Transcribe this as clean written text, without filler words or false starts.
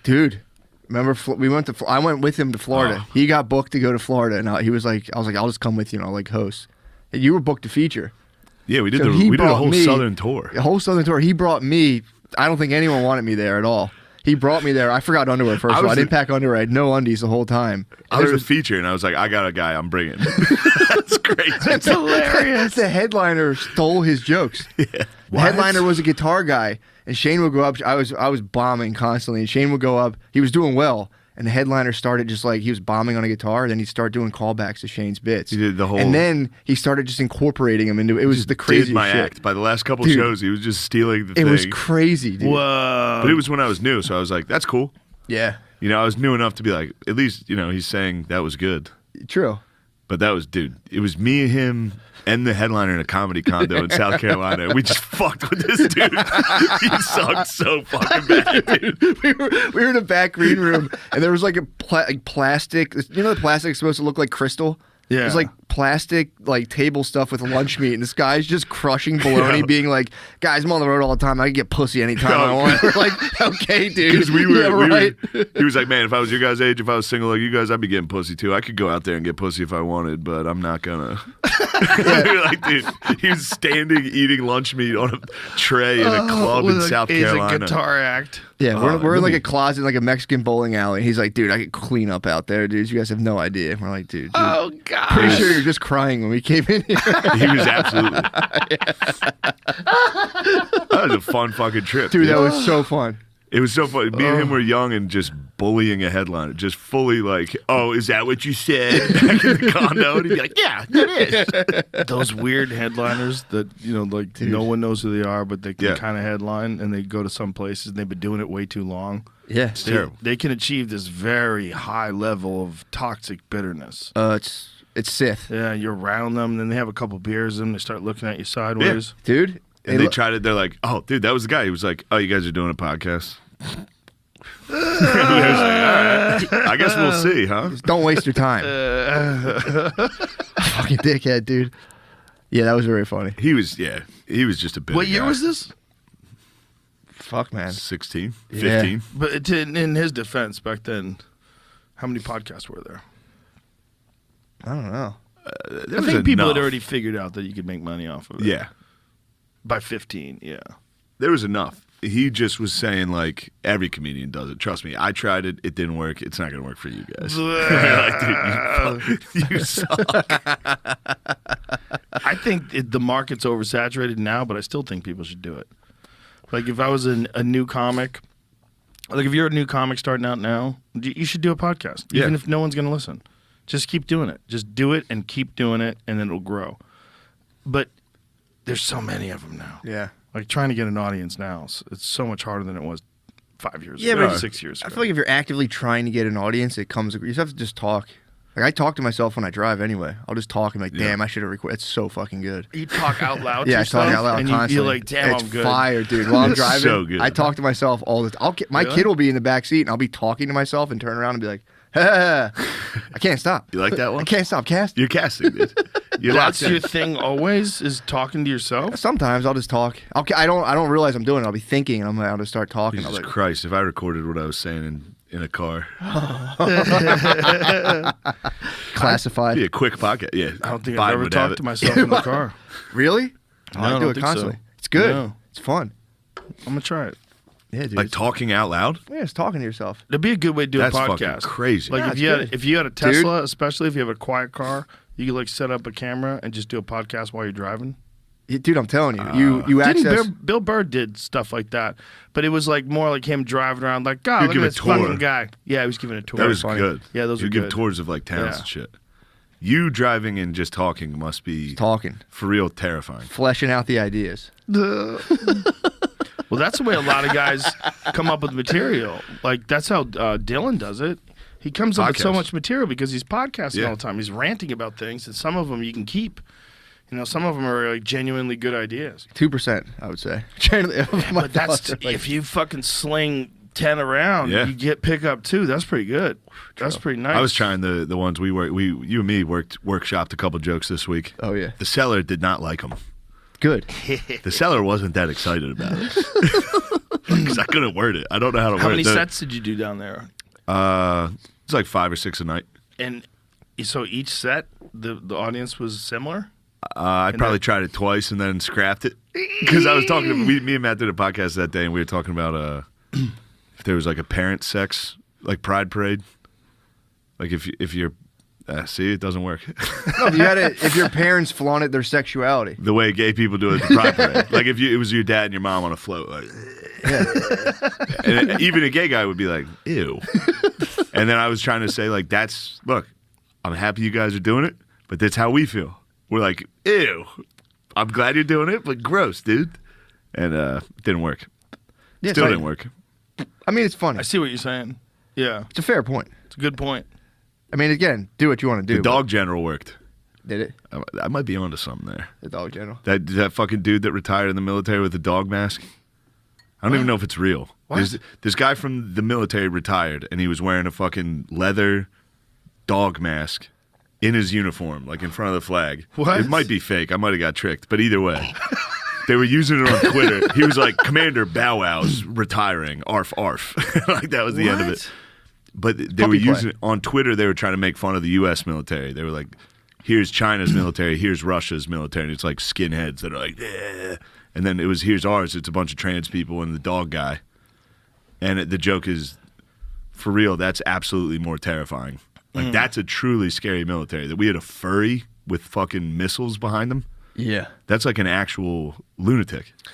Dude, remember we went to? I went with him to Florida. He got booked to go to Florida, and he was like, I was like, I'll just come with you, and I'll like host. And you were booked to feature. Yeah, we did. We did a whole Southern tour. A whole Southern tour. He brought me. I don't think anyone wanted me there at all. He brought me there. I forgot underwear first of all. I didn't pack underwear. I had no undies the whole time. I was a feature, and I was like, I got a guy I'm bringing. That's great. That's hilarious. The headliner stole his jokes. Yeah. The headliner was a guitar guy, and Shane would go up. I was bombing constantly, and Shane would go up. He was doing well, and the headliner started just like he was bombing on a guitar. Then he'd start doing callbacks to Shane's bits. He did the whole, and then he started just incorporating them into it. Was the craziest did my shit. Act. By the last couple shows, he was just stealing the thing. It was crazy, dude. Whoa! But it was when I was new, so I was like, "That's cool." Yeah. You know, I was new enough to be like, at least he's saying that was good. True. But that was, dude, it was me, him, and the headliner in a comedy condo in South Carolina. We just fucked with this dude. He sucked so fucking bad, dude. we were in a back green room, and there was like a plastic. You know, the plastic is supposed to look like crystal. Yeah. It was like plastic, like table stuff with lunch meat, and this guy's just crushing bologna, being like, "Guys, I'm on the road all the time. I can get pussy anytime I want." We're like, "Okay, dude." Because he was like, "Man, if I was your guys' age, if I was single like you guys, I'd be getting pussy too. I could go out there and get pussy if I wanted, but I'm not gonna." Like, dude, he was standing eating lunch meat on a tray in a club in South Carolina. It's a guitar act. Yeah, we're in like a closet, like a Mexican bowling alley. He's like, "Dude, I could clean up out there, dude. You guys have no idea." We're like, dude. Oh God. Pretty sure you're just crying when we came in here. He was absolutely. That was a fun fucking trip, dude. That was so fun. It was so funny. Me and him were young and just bullying a headliner, just fully like, "Oh, is that what you said?" Back in the condo, and he'd be like, "Yeah, that is." Those weird headliners that like dude, no one knows who they are, but they can kind of headline, and they go to some places and they've been doing it way too long. Yeah, it's terrible. They can achieve this very high level of toxic bitterness. It's Sith. Yeah, you're around them, and then they have a couple beers, and they start looking at you sideways, dude. And they tried it. They're like, "Oh, dude, that was the guy." He was like, "Oh, you guys are doing a podcast." All right. I guess we'll see, huh? Just don't waste your time. Fucking dickhead, dude. Yeah, that was very funny. He was just a bit. What year was this? Fuck, man. 16, Yeah. 15. But in his defense, back then, how many podcasts were there? I don't know. I think people had already figured out that you could make money off of it. Yeah. By 15, yeah. There was enough. He just was saying, like, every comedian does it. Trust me, I tried it. It didn't work. It's not going to work for you guys. Like, dude, you suck. I think the market's oversaturated now, but I still think people should do it. Like, if I was a new comic, like, if you're a new comic starting out now, you should do a podcast, even if no one's going to listen. Just keep doing it. Just do it and keep doing it, and then it'll grow. But there's so many of them now. Yeah. Like, trying to get an audience now, it's so much harder than it was 5 years ago, or 6 years ago. I feel like if you're actively trying to get an audience, you just have to just talk. Like, I talk to myself when I drive anyway. I'll just talk and be like, damn, I should have recorded. It's so fucking good. You talk out loud to I yourself? talk out loud and constantly. You're like, damn, it's I'm good. fire, dude. While I'm driving, so good. I talk to myself all the time. My kid will be in the back seat, and I'll be talking to myself and turn around and be like, I can't stop. You like that one? I can't stop casting. You're casting, dude. That's your thing always, is talking to yourself? Sometimes I'll just talk. I don't realize I'm doing it. I'll be thinking, and I'll just start talking. Jesus Christ, if I recorded what I was saying in a car. Classified. Be a quick podcast. Yeah. I don't think I've ever talked to myself in the car. Really? I do don't it think constantly. so. It's good. No. It's fun. I'm going to try it. Yeah, dude. Like talking out loud? Yeah, it's talking to yourself. It'd be a good way to do That's a fucking podcast. crazy. Like, Yeah, if you had a Tesla, especially if you have a quiet car, you could like set up a camera and just do a podcast while you're driving. Dude, I'm telling you, you access. Bill Burr did stuff like that, but it was like more like him driving around, like, God, look at this tour. fucking guy. Yeah, he was giving a tour. That was funny. good. Yeah, those you were give good. tours of like towns and shit. You driving and just talking must be talking for real terrifying. Fleshing out the ideas. Well, that's the way a lot of guys come up with material. Like, that's how Dylan does it. He comes up with so much material because he's podcasting all the time. He's ranting about things, and some of them you can keep. You know, some of them are like genuinely good ideas. 2%, I would say. But that's if you fucking sling 10 around, you get pick up 2. That's pretty good. That's pretty nice. I was trying the ones you and me workshopped a couple jokes this week. Oh yeah. The seller did not like them. Good. The seller wasn't that excited about it. because I couldn't word it. I don't know how to How word many it. sets did you do down there? It's like 5 or 6 a night. And so each set, the audience was similar? I probably tried it twice and then scrapped it because I was talking to me and Matt did a podcast that day and we were talking about if there was like a parent sex like pride parade, like if you're see, it doesn't work. No, if your parents flaunted their sexuality The way gay people do it at the pride parade, like if it was your dad and your mom on a float, like, and even a gay guy would be like, ew. And then I was trying to say like, look, I'm happy you guys are doing it, but that's how we feel. We're like, ew. I'm glad you're doing it, but gross, dude. And it didn't work. Yeah, Still didn't work. I mean, it's funny. I see what you're saying. Yeah. It's a fair point. It's a good point. I mean, again, do what you want to do. The dog general worked. Did it? I might be onto something there. The dog general. That fucking dude that retired in the military with the dog mask. I don't even know if it's real. What? This guy from the military retired, and he was wearing a fucking leather dog mask in his uniform, like in front of the flag. What? It might be fake. I might have got tricked, but either way. They were using it on Twitter. He was like, Commander Bow Wow's retiring. Arf, arf. Like, that was the end of it. But they were using it on Twitter. They were trying to make fun of the U.S. military. They were like, here's China's military, here's Russia's military. And it's like skinheads that are like, eh. And then here's ours. It's a bunch of trans people and the dog guy. And the joke is, for real, that's absolutely more terrifying. Like, that's a truly scary military. That we had a furry with fucking missiles behind them. Yeah. That's like an actual lunatic.